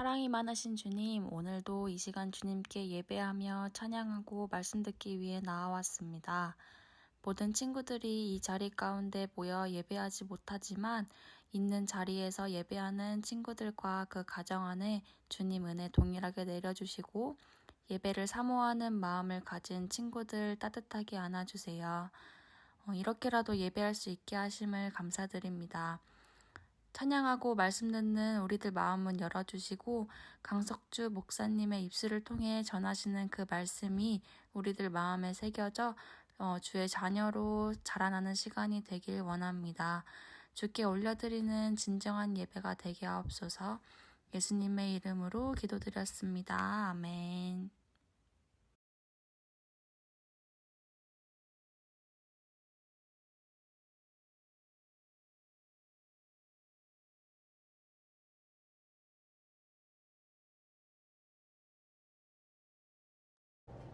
사랑이 많으신 주님, 오늘도 이 시간 주님께 예배하며 찬양하고 말씀 듣기 위해 나와왔습니다. 모든 친구들이 이 자리 가운데 모여 예배하지 못하지만 있는 자리에서 예배하는 친구들과 그 가정 안에 주님 은혜 동일하게 내려주시고 예배를 사모하는 마음을 가진 친구들 따뜻하게 안아주세요. 이렇게라도 예배할 수 있게 하심을 감사드립니다. 찬양하고 말씀 듣는 우리들 마음은 열어주시고 강석주 목사님의 입술을 통해 전하시는 그 말씀이 우리들 마음에 새겨져 주의 자녀로 자라나는 시간이 되길 원합니다. 주께 올려드리는 진정한 예배가 되게 하옵소서. 예수님의 이름으로 기도드렸습니다. 아멘.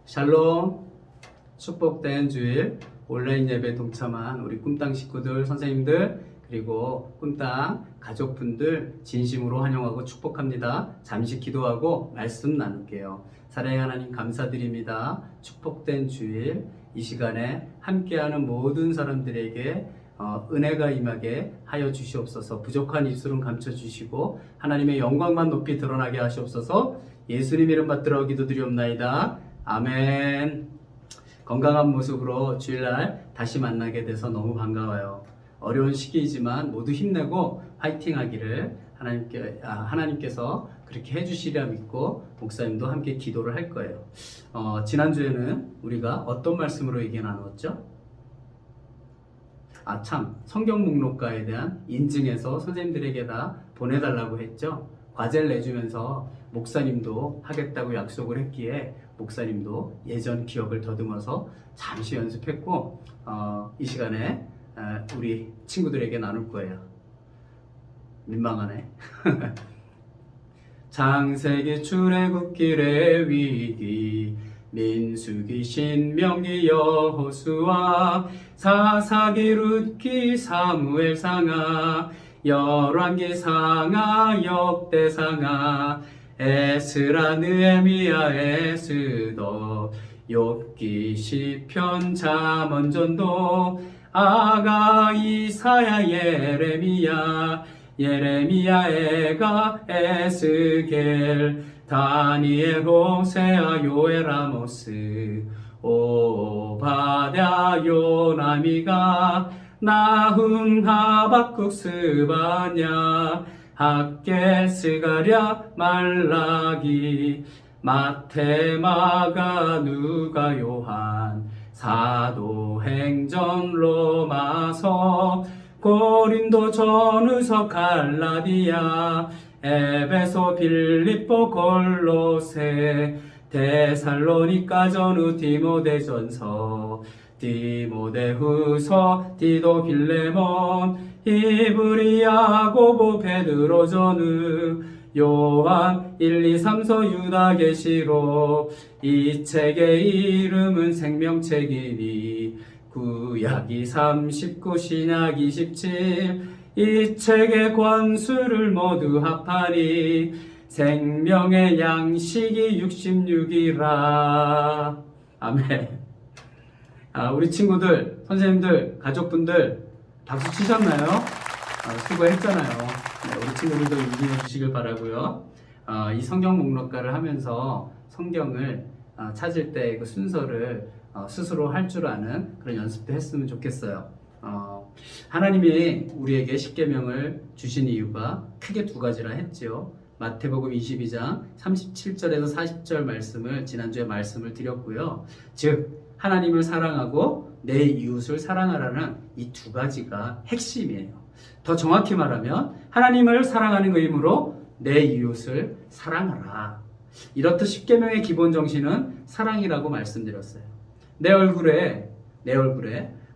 샬롬, 축복된 주일 온라인 예배 동참한 우리 꿈땅 식구들, 선생님들, 그리고 꿈땅 가족분들 진심으로 환영하고 축복합니다. 잠시 기도하고 말씀 나눌게요. 사랑의 하나님 감사드립니다. 축복된 주일 이 시간에 함께하는 모든 사람들에게 은혜가 임하게 하여 주시옵소서. 부족한 입술은 감춰주시고 하나님의 영광만 높이 드러나게 하시옵소서. 예수님 이름 받들어 기도드리옵나이다. 아멘. 건강한 모습으로 주일날 다시 만나게 돼서 너무 반가워요. 어려운 시기이지만 모두 힘내고 화이팅 하기를 하나님께서 그렇게 해주시리라 믿고 목사님도 함께 기도를 할 거예요. 지난주에는 우리가 어떤 말씀으로 얘기 나누었죠? 성경 목록가에 대한 인증해서 선생님들에게 다 보내달라고 했죠. 과제를 내주면서 목사님도 하겠다고 약속을 했기에 목사님도 예전 기억을 더듬어서 잠시 연습했고 이 시간에 우리 친구들에게 나눌 거예요. 민망하네. 창세기 출애굽길의 위기, 민수기 신명기 여호수아, 사사기 룻기 사무엘 상하, 열왕기 상하 역대상하, 에스라 느헤미야 에스더, 욥기 시편 잠언 전도, 아가 이사야 예레미야 에가 에스겔, 다니엘 호세아 요엘 아모스, 오바댜 요나미가, 나훔 하박국 스바냐, 학개 스가랴 말라기, 마태 마가 누가 요한, 사도행전 로마서, 고린도 전후서 갈라디아, 에베소 빌립보 골로새, 데살로니가 전후 디모데전서, 디모데후서 디도 빌레몬, 히브리 야고보 베드로 전후, 요한 1, 2, 3서 유다 계시록, 이 책의 이름은 생명책이니 구약이 39 신약 27, 이 책의 권수를 모두 합하니 생명의 양식이 66이라. 아멘. 우리 친구들, 선생님들, 가족분들 박수 치셨나요? 수고했잖아요. 우리 친구들도 인정해 주시길 바라고요. 이 성경 목록가를 하면서 성경을 찾을 때 그 순서를 스스로 할 줄 아는 그런 연습도 했으면 좋겠어요. 하나님이 우리에게 십계명을 주신 이유가 크게 두 가지라 했지요. 마태복음 22장 37절에서 40절 말씀을 지난주에 말씀을 드렸고요. 즉 하나님을 사랑하고 내 이웃을 사랑하라는 이 두 가지가 핵심이에요. 더 정확히 말하면 하나님을 사랑하는 의무로 내 이웃을 사랑하라. 이렇듯 십계명의 기본 정신은 사랑이라고 말씀드렸어요. 내 얼굴에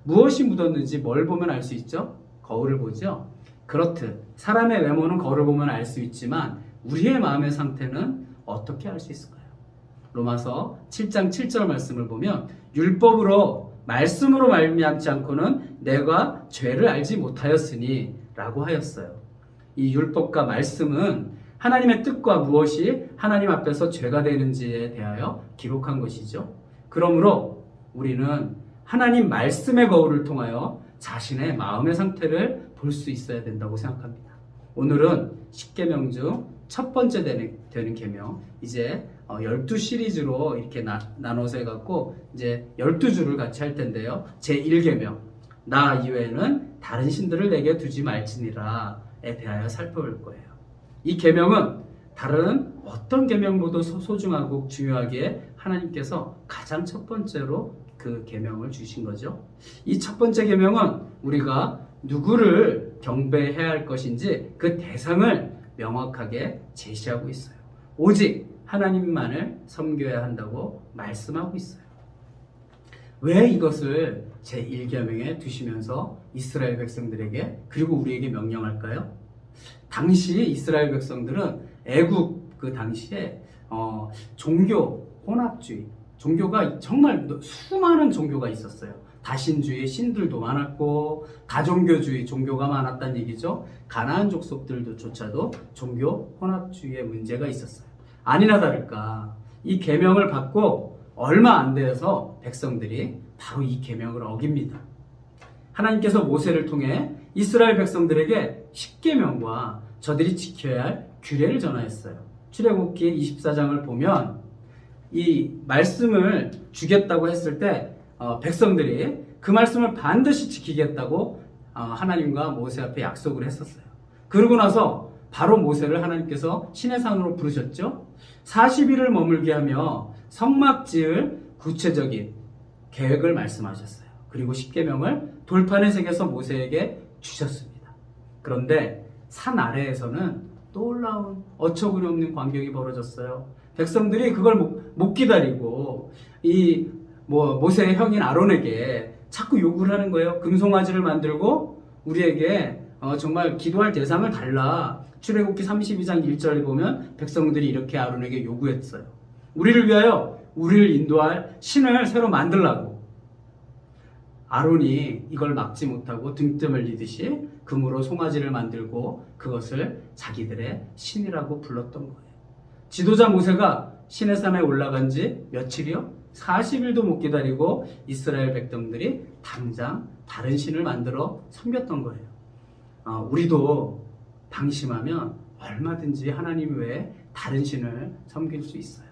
무엇이 묻었는지 뭘 보면 알 수 있죠? 거울을 보죠? 그렇듯 사람의 외모는 거울을 보면 알 수 있지만 우리의 마음의 상태는 어떻게 알 수 있을까요? 로마서 7장 7절 말씀을 보면 율법으로 말씀으로 말미암지 않고는 내가 죄를 알지 못하였으니 라고 하였어요. 이 율법과 말씀은 하나님의 뜻과 무엇이 하나님 앞에서 죄가 되는지에 대하여 기록한 것이죠. 그러므로 우리는 하나님 말씀의 거울을 통하여 자신의 마음의 상태를 볼 수 있어야 된다고 생각합니다. 오늘은 10계명 중 첫 번째 되는 계명, 이제 12 시리즈로 이렇게 나눠서 해갖고 이제 12주를 같이 할 텐데요. 제1계명, 나 이외에는 다른 신들을 내게 두지 말지니라에 대하여 살펴볼 거예요. 이 계명은 다른 어떤 계명보다 소중하고 중요하기에 하나님께서 가장 첫 번째로 그 계명을 주신 거죠. 이 첫 번째 계명은 우리가 누구를 경배해야 할 것인지 그 대상을 명확하게 제시하고 있어요. 오직 하나님만을 섬겨야 한다고 말씀하고 있어요. 왜 이것을 제1계명에 두시면서 이스라엘 백성들에게 그리고 우리에게 명령할까요? 당시 이스라엘 백성들은 애굽 그 당시에 종교 혼합주의, 종교가 정말 수많은 종교가 있었어요. 다신주의 신들도 많았고 다종교주의 종교가 많았다는 얘기죠. 가나안 족속들조차도 종교 혼합주의의 문제가 있었어요. 아니나 다를까 이 계명을 받고 얼마 안 되어서 백성들이 바로 이 계명을 어깁니다. 하나님께서 모세를 통해 이스라엘 백성들에게 10계명과 저들이 지켜야 할 규례를 전하였어요. 출애굽기 24장을 보면 이 말씀을 주겠다고 했을 때 백성들이 그 말씀을 반드시 지키겠다고 하나님과 모세 앞에 약속을 했었어요. 그러고 나서 바로 모세를 하나님께서 시내산으로 부르셨죠. 40일을 머물게 하며 성막 지을 구체적인 계획을 말씀하셨어요. 그리고 10계명을 돌판에 새겨서 모세에게 주셨습니다. 그런데 산 아래에서는 놀라운 어처구니 없는 광경이 벌어졌어요. 백성들이 그걸 못 기다리고 모세의 형인 아론에게 자꾸 요구를 하는 거예요. 금송아지를 만들고 우리에게 정말 기도할 대상을 달라. 출애굽기 32장 1절에 보면 백성들이 이렇게 아론에게 요구했어요. 우리를 위하여 우리를 인도할 신을 새로 만들라고. 아론이 이걸 막지 못하고 등뜸 흘리듯이 금으로 송아지를 만들고 그것을 자기들의 신이라고 불렀던 거예요. 지도자 모세가 시내산에 올라간 지 며칠이요? 40일도 못 기다리고 이스라엘 백성들이 당장 다른 신을 만들어 섬겼던 거예요. 우리도 방심하면 얼마든지 하나님 외에 다른 신을 섬길 수 있어요.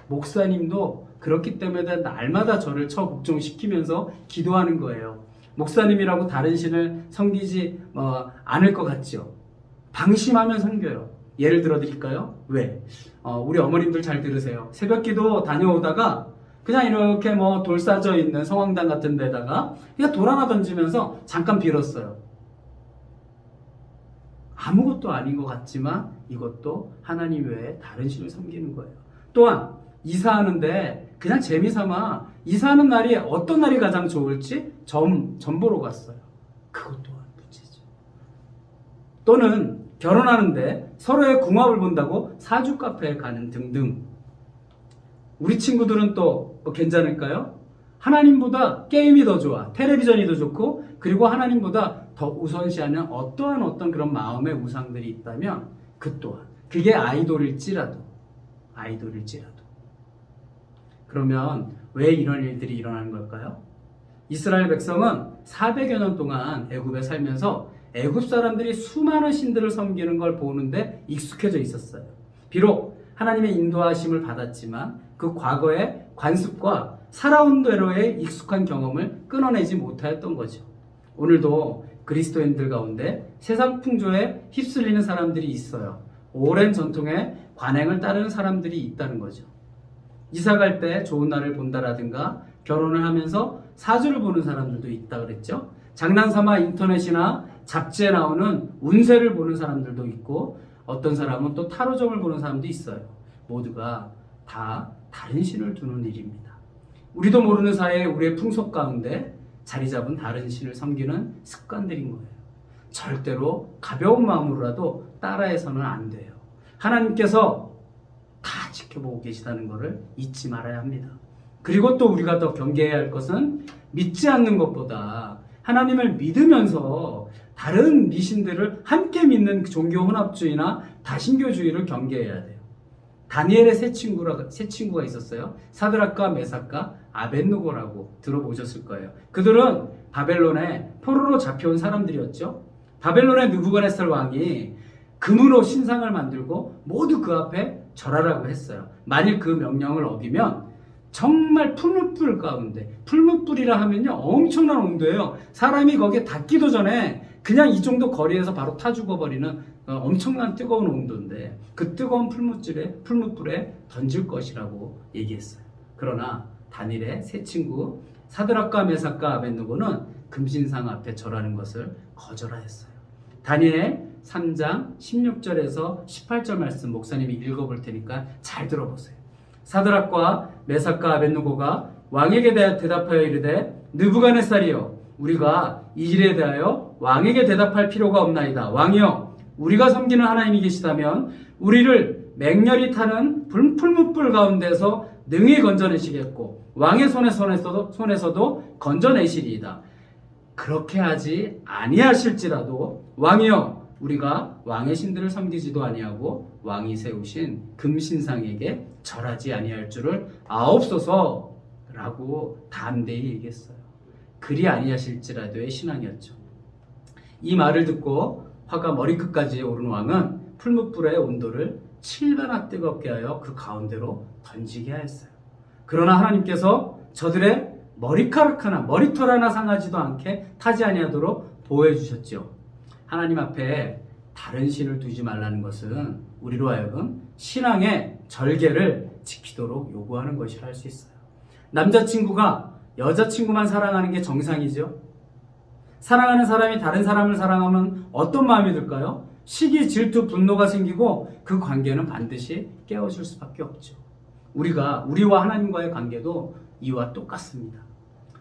목사님도 그렇기 때문에 날마다 저를 복종시키면서 기도하는 거예요. 목사님이라고 다른 신을 섬기지 않을 것 같죠? 방심하면 섬겨요. 예를 들어 드릴까요? 왜? 우리 어머님들 잘 들으세요. 새벽기도 다녀오다가 그냥 이렇게 돌 싸져 있는 성황당 같은 데다가 그냥 돌 하나 던지면서 잠깐 빌었어요. 아무것도 아닌 것 같지만 이것도 하나님 외에 다른 신을 섬기는 거예요. 또한 이사하는데 그냥 재미삼아 이사하는 날이 어떤 날이 가장 좋을지 점 보러 갔어요. 그것 또한 문제죠. 또는 결혼하는데 서로의 궁합을 본다고 사주 카페에 가는 등등. 우리 친구들은 또 괜찮을까요? 하나님보다 게임이 더 좋아, 텔레비전이 더 좋고, 그리고 하나님보다 더 우선시하는 어떤 그런 마음의 우상들이 있다면 그 또한 그게 아이돌일지라도 그러면 왜 이런 일들이 일어나는 걸까요? 이스라엘 백성은 400여 년 동안 애굽에 살면서 애굽 사람들이 수많은 신들을 섬기는 걸 보는데 익숙해져 있었어요. 비록 하나님의 인도하심을 받았지만 그 과거의 관습과 살아온 대로의 익숙한 경험을 끊어내지 못하였던 거죠. 오늘도 그리스도인들 가운데 세상 풍조에 휩쓸리는 사람들이 있어요. 오랜 전통의 관행을 따르는 사람들이 있다는 거죠. 이사 갈 때 좋은 날을 본다라든가 결혼을 하면서 사주를 보는 사람들도 있다 그랬죠. 장난삼아 인터넷이나 잡지에 나오는 운세를 보는 사람들도 있고 어떤 사람은 또 타로점을 보는 사람도 있어요. 모두가 다 다른 신을 두는 일입니다. 우리도 모르는 사이에 우리의 풍속 가운데 자리 잡은 다른 신을 섬기는 습관들인 거예요. 절대로 가벼운 마음으로라도 따라해서는 안 돼요. 하나님께서 다 지켜보고 계시다는 것을 잊지 말아야 합니다. 그리고 또 우리가 더 경계해야 할 것은 믿지 않는 것보다 하나님을 믿으면서 다른 미신들을 함께 믿는 종교 혼합주의나 다신교주의를 경계해야 돼요. 다니엘의 세 친구가 있었어요. 사드락과 메삭과 아벳느고라고 들어보셨을 거예요. 그들은 바벨론에 포로로 잡혀온 사람들이었죠. 바벨론의 느부갓네살 왕이 금으로 신상을 만들고 모두 그 앞에 절하라고 했어요. 만일 그 명령을 어기면 정말 풀무불 가운데, 풀무불이라 하면요 엄청난 온도예요. 사람이 거기에 닿기도 전에 그냥 이 정도 거리에서 바로 타 죽어버리는 엄청난 뜨거운 온도인데 그 뜨거운 풀무불에 던질 것이라고 얘기했어요. 그러나 다니엘의 세 친구 사드락과 메삭과 아벳느고는 금신상 앞에 절하는 것을 거절하였어요. 다니엘 3장 16절에서 18절 말씀 목사님이 읽어볼 테니까 잘 들어보세요. 사드락과 메삭과 아벳느고가 왕에게 대답하여 이르되 느부갓네살이여 우리가 이 일에 대하여 왕에게 대답할 필요가 없나이다. 왕이여 우리가 섬기는 하나님이 계시다면 우리를 맹렬히 타는 풀무불 가운데서 능히 건져내시겠고 왕의 손에서도 건져내시리이다. 그렇게 하지 아니하실지라도 왕이여 우리가 왕의 신들을 섬기지도 아니하고 왕이 세우신 금신상에게 절하지 아니할 줄을 아옵소서 라고 담대히 얘기했어요. 그리 아니하실지라도의 신앙이었죠. 이 말을 듣고 화가 머리끝까지 오른 왕은 풀무불의 온도를 7배나 뜨겁게 하여 그 가운데로 던지게 하였어요. 그러나 하나님께서 저들의 머리카락 하나, 머리털 하나 상하지도 않게 타지 아니하도록 보호해 주셨죠. 하나님 앞에 다른 신을 두지 말라는 것은 우리로 하여금 신앙의 절개를 지키도록 요구하는 것이라 할 수 있어요. 남자친구가 여자친구만 사랑하는 게 정상이죠. 사랑하는 사람이 다른 사람을 사랑하면 어떤 마음이 들까요? 시기, 질투, 분노가 생기고 그 관계는 반드시 깨어질 수밖에 없죠. 우리와 하나님과의 관계도 이와 똑같습니다.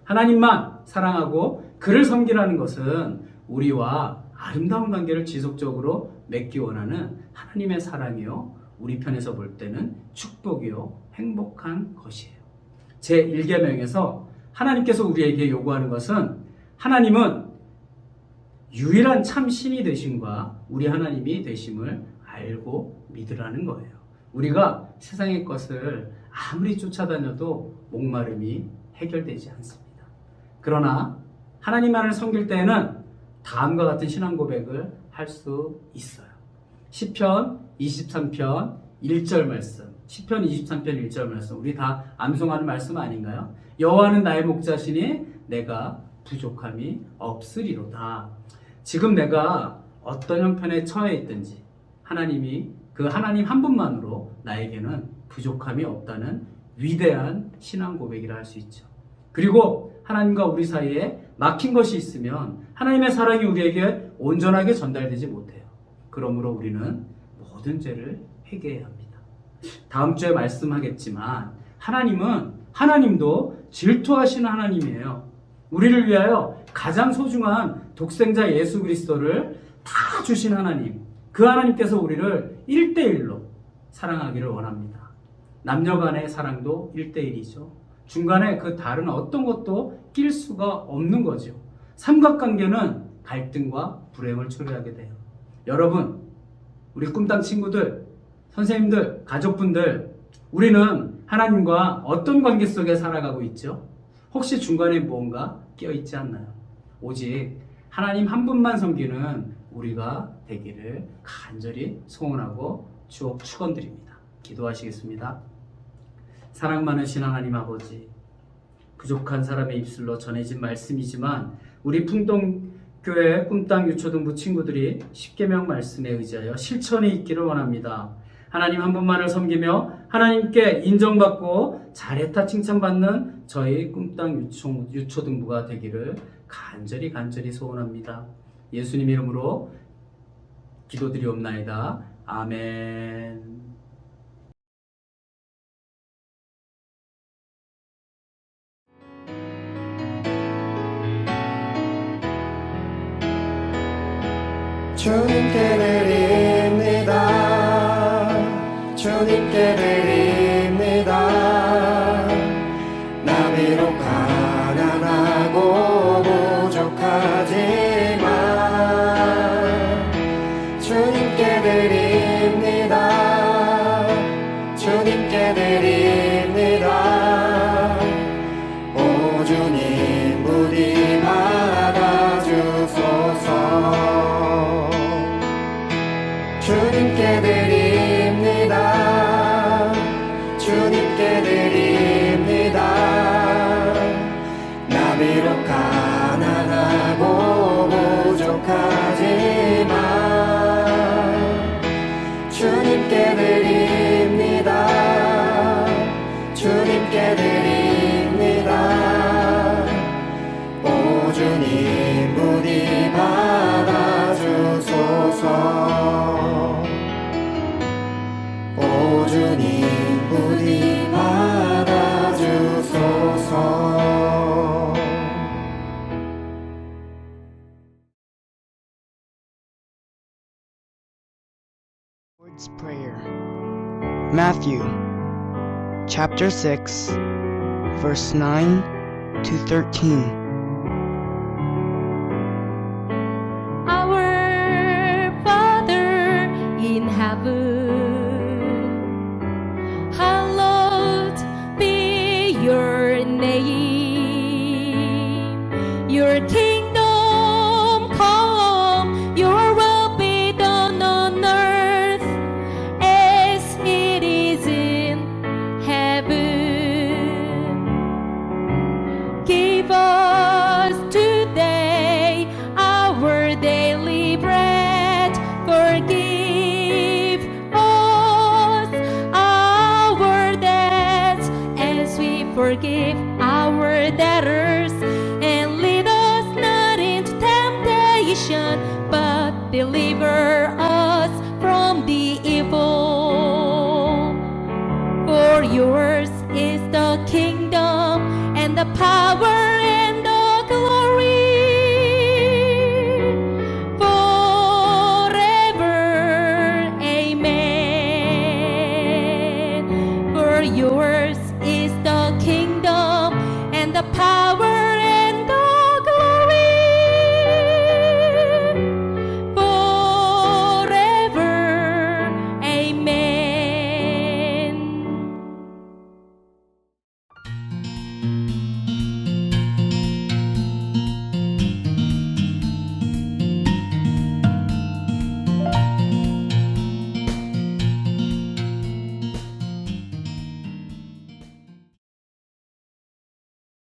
하나님만 사랑하고 그를 섬기라는 것은 우리와 아름다운 관계를 지속적으로 맺기 원하는 하나님의 사랑이요 우리 편에서 볼 때는 축복이요 행복한 것이에요. 제1계명에서 하나님께서 우리에게 요구하는 것은 하나님은 유일한 참 신이 되심과 우리 하나님이 되심을 알고 믿으라는 거예요. 우리가 세상의 것을 아무리 쫓아다녀도 목마름이 해결되지 않습니다. 그러나 하나님만을 섬길 때에는 다음과 같은 신앙 고백을 할 수 있어요. 시편 23편 1절 말씀, 시편 23편 1절 말씀, 우리 다 암송하는 말씀 아닌가요? 여호와는 나의 목자시니 내가 부족함이 없으리로다. 지금 내가 어떤 형편에 처해 있든지 하나님이 그 하나님 한 분만으로 나에게는 부족함이 없다는 위대한 신앙 고백이라 할 수 있죠. 그리고 하나님과 우리 사이에 막힌 것이 있으면 하나님의 사랑이 우리에게 온전하게 전달되지 못해요. 그러므로 우리는 모든 죄를 회개해야 합니다. 다음 주에 말씀하겠지만 하나님도 질투하시는 하나님이에요. 우리를 위하여 가장 소중한 독생자 예수 그리스도를 다 주신 하나님, 그 하나님께서 우리를 1대1로 사랑하기를 원합니다. 남녀 간의 사랑도 1대1이죠. 중간에 그 다른 어떤 것도 낄 수가 없는 거죠. 삼각관계는 갈등과 불행을 초래하게 돼요. 여러분, 우리 꿈땅 친구들, 선생님들, 가족분들, 우리는 하나님과 어떤 관계 속에 살아가고 있죠? 혹시 중간에 무언가 끼어있지 않나요? 오직 하나님 한 분만 섬기는 우리가 되기를 간절히 소원하고 축원드립니다. 기도하시겠습니다. 사랑 많으신 하나님 아버지, 부족한 사람의 입술로 전해진 말씀이지만 우리 풍동교회 꿈땅 유초등부 친구들이 십계명 말씀에 의지하여 실천이 있기를 원합니다. 하나님 한 분만을 섬기며 하나님께 인정받고 잘했다 칭찬받는 저희 꿈땅 유초등부가 되기를 간절히 소원합니다. 예수님 이름으로 기도드리옵나이다. 아멘. 주님께 드립니다. 주님께 드립니다. 나 비록 가난하고 부족한 Lord's Prayer. Matthew chapter 6, verse 9 to 13. Our Father in heaven, hallowed be your name. Your kingdom come, your will be done on earth as it is in heaven. Give us today our daily bread. Forgive us our debts as we forgive our debtors. And lead us not into temptation, but deliver us from the evil. For yours is the kingdom and the power